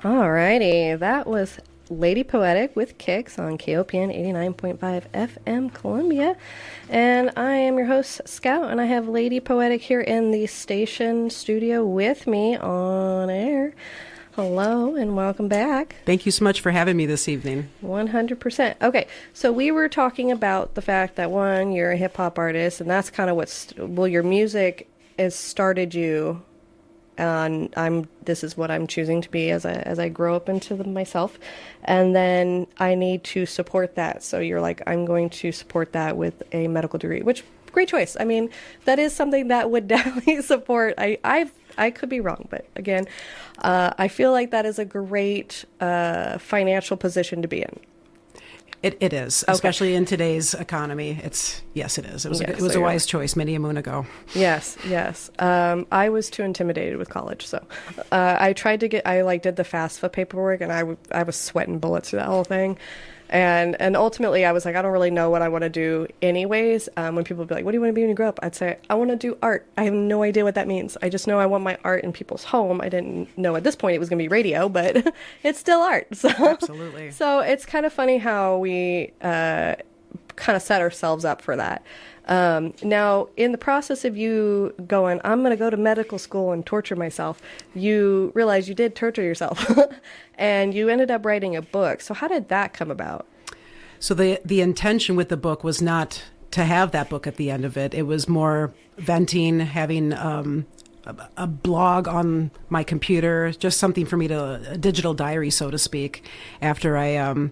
Alrighty, that was Lady Poetic with Kicks on KOPN 89.5 FM Columbia. And I am your host, Scout, and I have Lady Poetic here in the station studio with me on air. Hello, and welcome back. Thank you so much for having me this evening. 100%. Okay, so we were talking about the fact that, one, you're a hip-hop artist, and that's kind of your music has started you. And this is what I'm choosing to be as I grow up into myself, and then I need to support that. So you're like, I'm going to support that with a medical degree, which great choice. I mean, that is something that would definitely support. I could be wrong, but again, I feel like that is a great financial position to be in. It is, especially in today's economy. Yes, it is. It was a wise choice many a moon ago. Yes. I was too intimidated with college, so I tried to did the FAFSA paperwork, and I was sweating bullets through that whole thing. And ultimately, I was like, I don't really know what I want to do anyways. When people would be like, what do you want to be when you grow up? I'd say, I want to do art. I have no idea what that means. I just know I want my art in people's home. I didn't know at this point it was going to be radio, but it's still art. So, absolutely. So it's kind of funny how we kind of set ourselves up for that. Now, in the process of you going, I'm going to go to medical school and torture myself, you realize you did torture yourself and you ended up writing a book. So how did that come about? So the intention with the book was not to have that book at the end of it. It was more venting, having a blog on my computer, just something for me a digital diary, so to speak, after I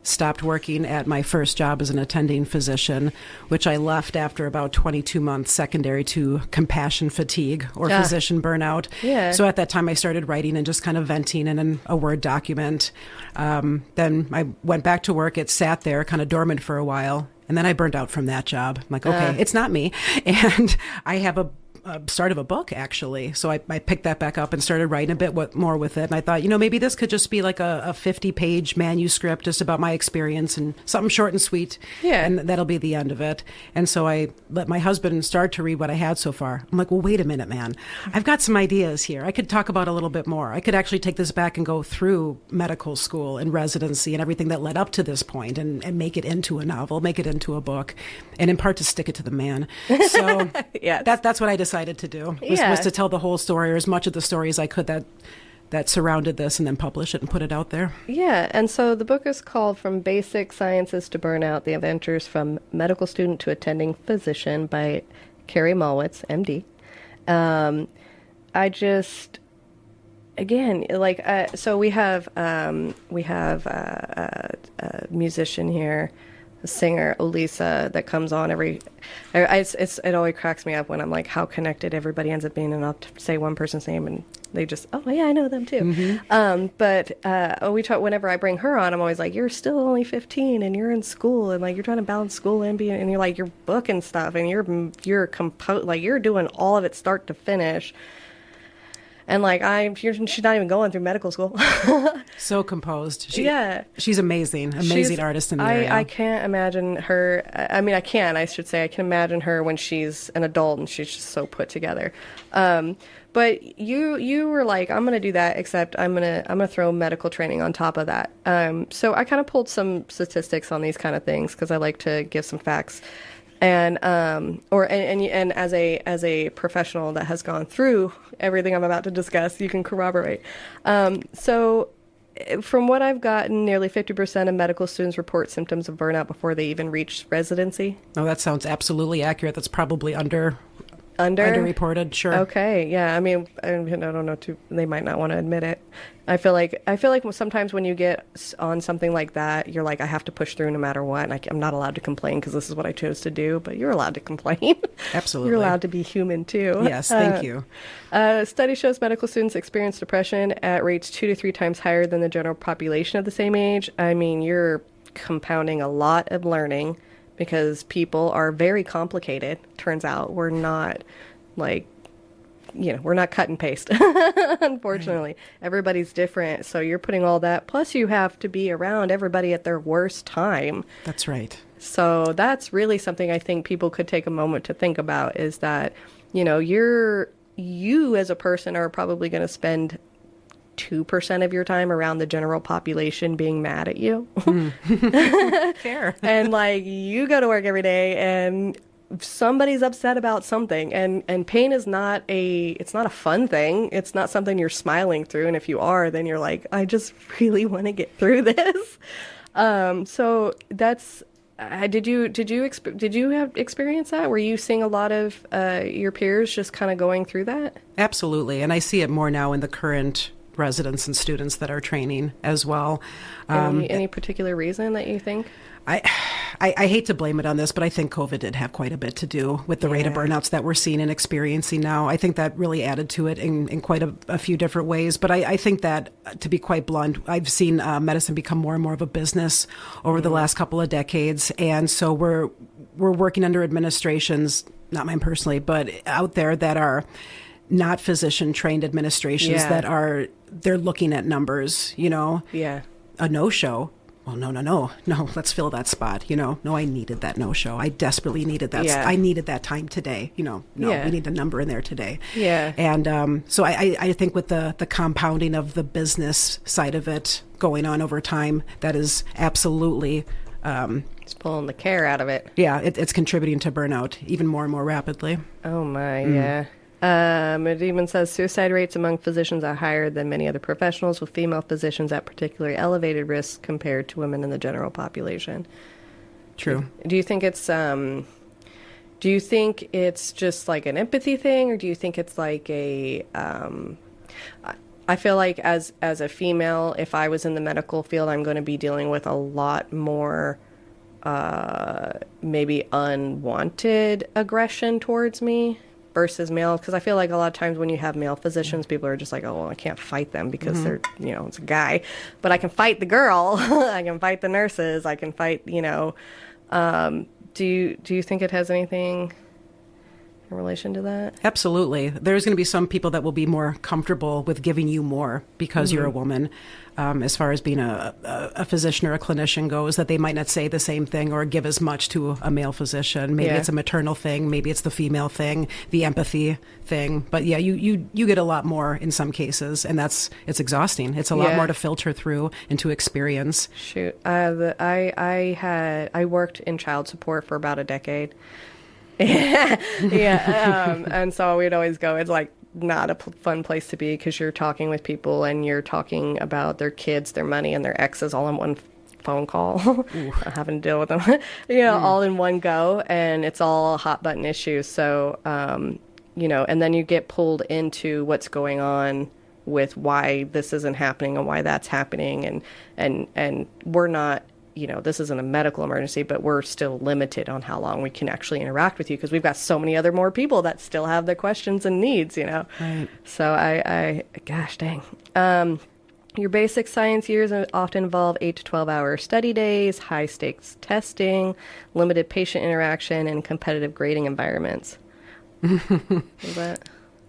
stopped working at my first job as an attending physician, which I left after about 22 months, secondary to compassion fatigue or physician burnout. Yeah. So at that time, I started writing and just kind of venting in a Word document. Then I went back to work. It sat there kind of dormant for a while. And then I burned out from that job. I'm like, okay, it's not me. And I have a start of a book, actually. So I picked that back up and started writing a bit more with it. And I thought, maybe this could just be like a 50-page manuscript just about my experience and something short and sweet. Yeah. And that'll be the end of it. And so I let my husband start to read what I had so far. I'm like, well, wait a minute, man. I've got some ideas here. I could talk about a little bit more. I could actually take this back and go through medical school and residency and everything that led up to this point and make it into a novel, make it into a book, and in part to stick it to the man. So yes. That's what I decided to do, was to tell the whole story, or as much of the story as I could that surrounded this, and then publish it and put it out there. Yeah, and so the book is called From Basic Sciences to Burnout, The Adventures from Medical Student to Attending Physician by Kari Malwitz, MD. So we have a musician here, a singer, Olisa, that comes on it always cracks me up when I'm like how connected everybody ends up being, and I'll say one person's name and they just, oh yeah, I know them too. Mm-hmm. We talk, whenever I bring her on, I'm always like, you're still only 15 and you're in school and like you're trying to balance school and and you're like, you're booking stuff and you're doing all of it start to finish. And like she's not even going through medical school. So composed. She's amazing artist in the area. I can't imagine her. I can imagine her when she's an adult and she's just so put together. But you were like, I'm gonna do that, except I'm gonna throw medical training on top of that. So I kind of pulled some statistics on these kind of things because I like to give some facts. And as a professional that has gone through everything I'm about to discuss, you can corroborate. So from what I've gotten, nearly 50% of medical students report symptoms of burnout before they even reach residency. Oh, that sounds absolutely accurate. That's probably underreported. Sure. Okay. Yeah. I mean, I don't know. They might not want to admit it. I feel like sometimes when you get on something like that, you're like, I have to push through no matter what. And I'm not allowed to complain because this is what I chose to do. But you're allowed to complain. Absolutely. You're allowed to be human too. Yes. Thank you. Study shows medical students experience depression at rates 2 to 3 times higher than the general population of the same age. I mean, you're compounding a lot of learning, because people are very complicated. Turns out we're not we're not cut and paste. Unfortunately, right. Everybody's different. So you're putting all that. Plus you have to be around everybody at their worst time. That's right. So that's really something I think people could take a moment to think about, is that, you as a person are probably going to spend 2% of your time around the general population being mad at you. Fair. And like you go to work every day and somebody's upset about something, and pain is not it's not a fun thing. It's not something you're smiling through, and if you are, then you're like, I just really want to get through this. So that's did you have experience that? Were you seeing a lot of your peers just kind of going through that? Absolutely, and I see it more now in the current residents and students that are training as well. Any particular reason that you think? I hate to blame it on this, but I think COVID did have quite a bit to do with the rate of burnouts that we're seeing and experiencing now. I think that really added to it in quite a few different ways. But I think that, to be quite blunt, I've seen medicine become more and more of a business over the last couple of decades. And so we're working under administrations, not mine personally, but out there that are not physician-trained administrations they're looking at numbers, a no-show. Well, no, let's fill that spot, No, I needed that no-show. I desperately needed that. Yeah. I needed that time today, we need a number in there today. Yeah. And so I think with the compounding of the business side of it going on over time, that is absolutely... it's pulling the care out of it. Yeah, it's contributing to burnout even more and more rapidly. Oh, my, yeah. It even says suicide rates among physicians are higher than many other professionals, with female physicians at particularly elevated risk compared to women in the general population. True. Do you think it's just like an empathy thing, or do you think it's like I feel like as a female, if I was in the medical field, I'm going to be dealing with a lot more maybe unwanted aggression towards me versus male, because I feel like a lot of times when you have male physicians, people are just like, oh, well, I can't fight them because they're, it's a guy, but I can fight the girl. I can fight the nurses. I can fight, do you think it has anything in relation to that? Absolutely. There's going to be some people that will be more comfortable with giving you more because you're a woman. As far as being a physician or a clinician goes, that they might not say the same thing or give as much to a male physician. Maybe it's a maternal thing, maybe it's the female thing, the empathy thing. But yeah, you get a lot more in some cases, and it's exhausting. It's a lot more to filter through and to experience. Shoot, I worked in child support for about a decade. And so we'd always go. It's like not a fun place to be because you're talking with people and you're talking about their kids, their money, and their exes all in one phone call. Having to deal with them, all in one go, and it's all hot button issues. So, and then you get pulled into what's going on with why this isn't happening and why that's happening, and we're not. This isn't a medical emergency, but we're still limited on how long we can actually interact with you because we've got so many other more people that still have their questions and needs, Right. So gosh dang. Your basic science years often involve 8 to 12-hour study days, high-stakes testing, limited patient interaction, and competitive grading environments.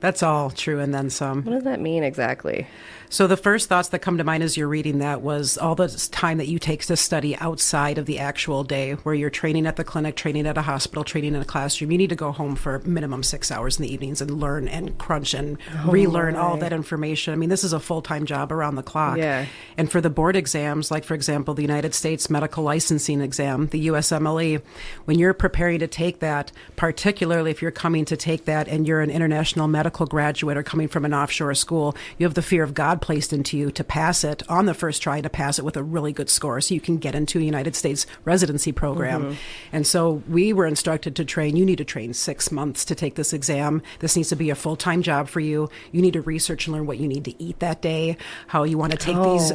That's all true and then some. What does that mean exactly? So the first thoughts that come to mind as you're reading that was all the time that you take to study outside of the actual day, where you're training at the clinic, training at a hospital, training in a classroom. You need to go home for minimum 6 hours in the evenings and learn and crunch and relearn all that information. I mean, this is a full-time job around the clock. Yeah. And for the board exams, like, for example, the United States Medical Licensing Exam, the USMLE, when you're preparing to take that, particularly if you're coming to take that and you're an international medical graduate or coming from an offshore school, you have the fear of God placed into you to pass it on the first try, to pass it with a really good score so you can get into a United States residency program. And so we were instructed to train. You need to train 6 months to take this exam. This needs to be a full-time job for you. You need to research and learn what you need to eat that day, how you want to take these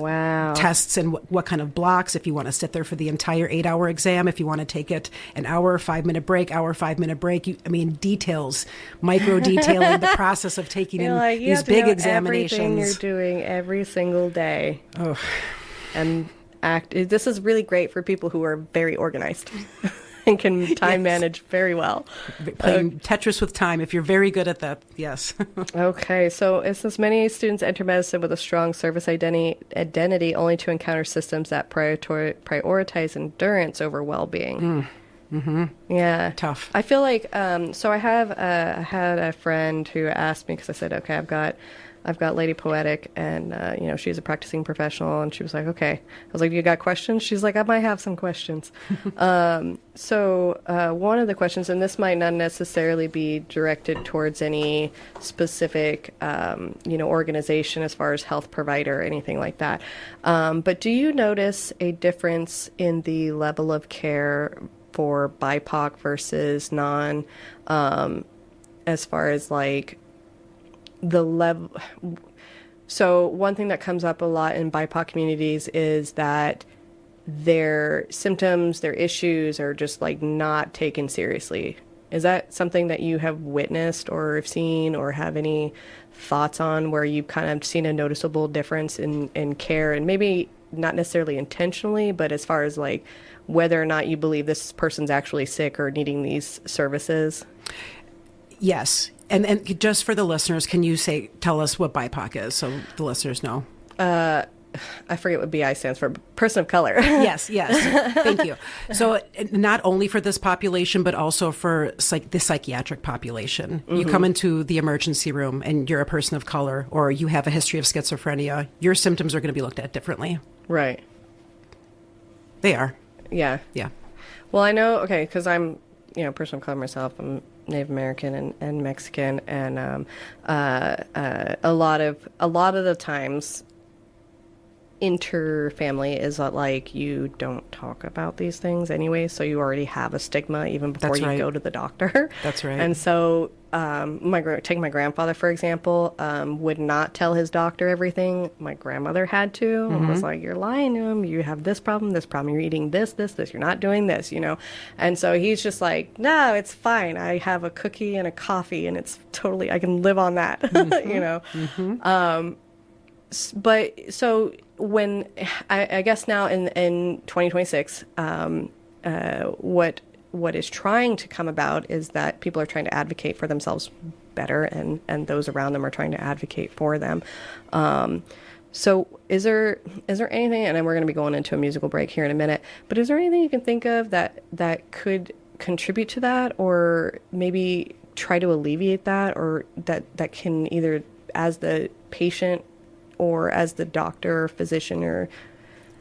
tests and what kind of blocks, if you want to sit there for the entire 8-hour exam, if you want to take it an hour, 5-minute break, hour, 5-minute break. Details, micro detailing the process of taking these big examinations. Everything you're doing every single day. And this is really great for people who are very organized and can time manage very well. Playing Tetris with time, if you're very good at that, yes. Okay, so it says many students enter medicine with a strong service identity only to encounter systems that prioritize endurance over well-being. Yeah. Tough. I feel like, so I had a friend who asked me, because I said, okay, I've got I've got Lady Poetic, and she's a practicing professional, and she was like, okay. I was like, you got questions? She's like, I might have some questions. So one of the questions, and this might not necessarily be directed towards any specific organization as far as health provider or anything like that, but do you notice a difference in the level of care for BIPOC versus non, as far as like the level? So one thing that comes up a lot in BIPOC communities is that their symptoms, their issues are just like not taken seriously. Is that something that you have witnessed or have seen or have any thoughts on, where you've kind of seen a noticeable difference in care, and maybe not necessarily intentionally, but as far as like whether or not you believe this person's actually sick or needing these services? Yes. And just for the listeners, can you tell us what BIPOC is so the listeners know? I forget what BI stands for. Person of color. Yes. Thank you. So not only for this population, but also for the psychiatric population. Mm-hmm. You come into the emergency room and you're a person of color, or you have a history of schizophrenia, your symptoms are going to be looked at differently. Right. They are. Yeah. Well, I know, okay, because I'm, a person of color myself. I'm Native American and Mexican, and a lot of the times interfamily is that like you don't talk about these things anyway, so you already have a stigma even before you go to the doctor. That's right. And so take my grandfather for example, would not tell his doctor everything. My grandmother had to. Mm-hmm. And was like, you're lying to him, you have this problem, you're eating this, you're not doing this, and so he's just like, no, it's fine, I have a cookie and a coffee and it's totally, I can live on that. Mm-hmm. Mm-hmm. But so when I guess now in 2026, what is trying to come about is that people are trying to advocate for themselves better, and those around them are trying to advocate for them. So is there anything, and then we're going to be going into a musical break here in a minute, but is there anything you can think of that could contribute to that, or maybe try to alleviate that, or that can either as the patient or as the doctor or physician, or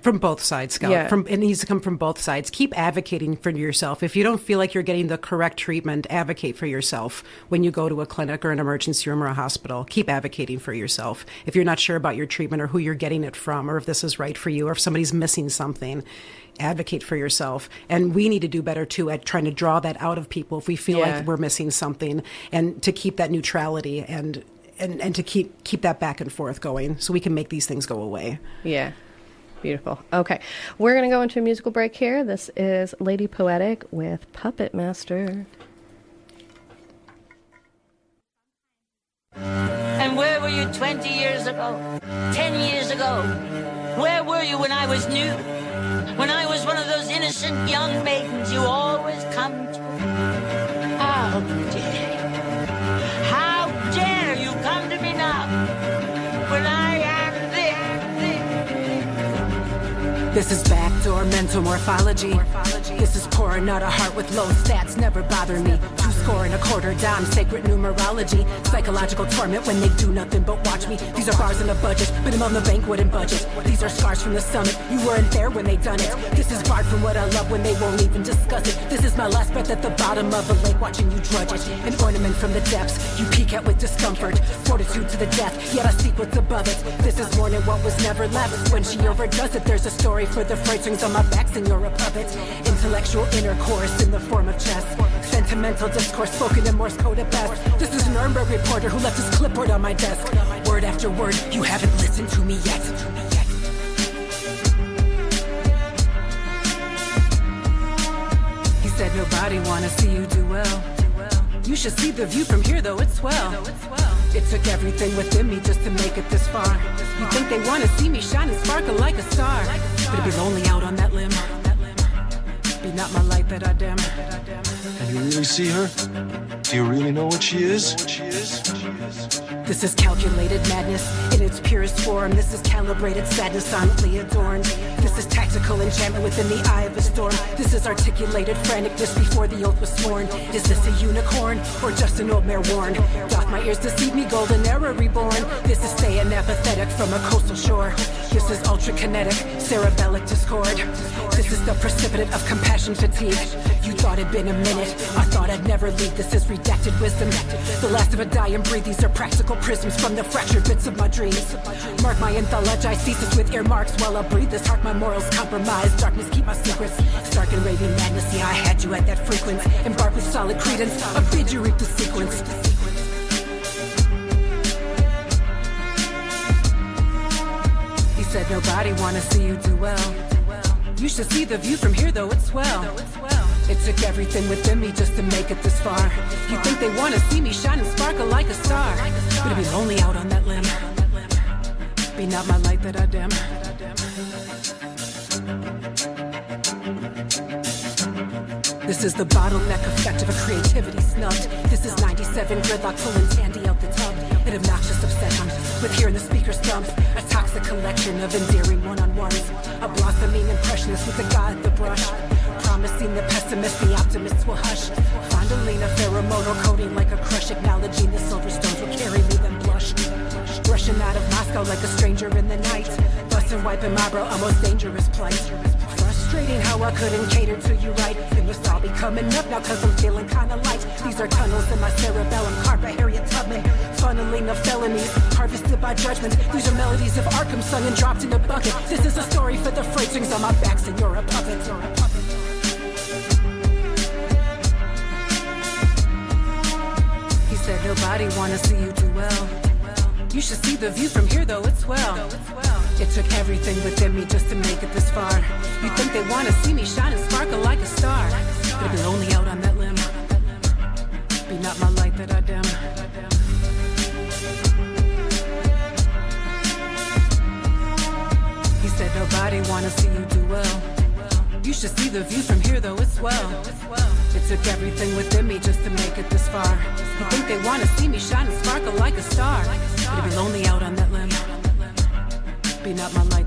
from both sides, Scout. Yeah. It needs to come from both sides. Keep advocating for yourself. If you don't feel like you're getting the correct treatment, advocate for yourself when you go to a clinic or an emergency room or a hospital. Keep advocating for yourself. If you're not sure about your treatment or who you're getting it from, or if this is right for you, or if somebody's missing something, advocate for yourself. And we need to do better too at trying to draw that out of people if we feel like we're missing something, and to keep that neutrality and to keep that back and forth going so we can make these things go away. Yeah. Beautiful. Okay. We're going to go into a musical break here. This is Lady Poetic with Puppet Master. And where were you 20 years ago? 10 years ago? Where were you when I was new? When I was one of those innocent young maidens you always come to? How dare you? How dare you come to me now when I am this is backdoor mental morphology. This is poor, not a heart with low stats, never bother me. 2 score and a quarter dime, sacred numerology. Psychological torment when they do nothing but watch me. These are bars in a budget, but I'm on the bank wouldn't budget. These are scars from the summit, you weren't there when they done it. This is barred from what I love when they won't even discuss it. This is my last breath at the bottom of a lake watching you drudge it. An ornament from the depths, you peek at with discomfort. Fortitude to the death, yet I seek what's above it. This is more than what was never left. When she overdoes it, there's a story for the freight strings on my back, and you're a puppet. Intellectual intercourse in the form of chess. Sentimental discourse spoken in Morse code at best. This is a Nuremberg reporter who left his clipboard on my desk. Word after word, you haven't listened to me yet. He said nobody wanna see you do well. You should see the view from here though, it's swell. It took everything within me just to make it this far. You think they wanna see me shine and sparkle like a star, but it'd be lonely out on that limb. Be not my light that I dim. And you really see her? Do you really know what she is? This is calculated madness in its purest form. This is calibrated sadness silently adorned. This is tactical enchantment within the eye of a storm. This is articulated franticness before the oath was sworn. Is this a unicorn or just an old mare worn? Doth my ears deceive me, golden era reborn? This is staying apathetic from a coastal shore. This is ultra-kinetic, cerebellic discord. This is the precipitate of compassion fatigue. You thought it'd been a minute, I thought I'd never leave. This is redacted wisdom, the last of a die and breathe. These are practical prisms from the fractured bits of my dreams. Mark my anthologizesis with earmarks while I breathe this heart. My morals compromised, darkness keep my secrets. Stark and raving madness, yeah, I had you at that frequency. Embark with solid credence, I bid you reap the sequence. He said nobody wanna see you do well. You should see the view from here though, it's swell. It took everything within me just to make it this far. You think they wanna see me shine and sparkle like a star, but to be lonely out on that limb, be not my light that I dim. This is the bottleneck effect of a creativity snubbed. This is 97 gridlock pulling Tandy out the tub. An obnoxious obsession with hearing the speaker stump. A toxic collection of endearing one-on-ones. A blossoming impressionist with the guy at the brush. Promising the pessimist, the optimists will hush. Fondling a pheromonal coating like a crush. Acknowledging the silver stones will carry me then blush. Rushing out of Moscow like a stranger in the night. Busting, wiping my brow, a most dangerous plight. Frustrating how I couldn't cater to you right. It must all be coming up now cause I'm feeling kinda light. These are tunnels in my cerebellum, carved by Harriet Tubman. Funneling of felonies, harvested by judgment. These are melodies of Arkham sung and dropped in a bucket. This is a story for the freight strings on my back, so you're a puppet. He said nobody wanna see you do well. You should see the view from here though, it's swell. It took everything within me just to make it this far. You think they wanna see me shine and sparkle like a star, but be lonely out on that limb, be not my light that I dim. He said nobody wanna see you do well. You should see the view from here though, it's swell. It took everything within me just to make it this far. You think they wanna see me shine and sparkle like a star, but be lonely out on that limb, be not my light.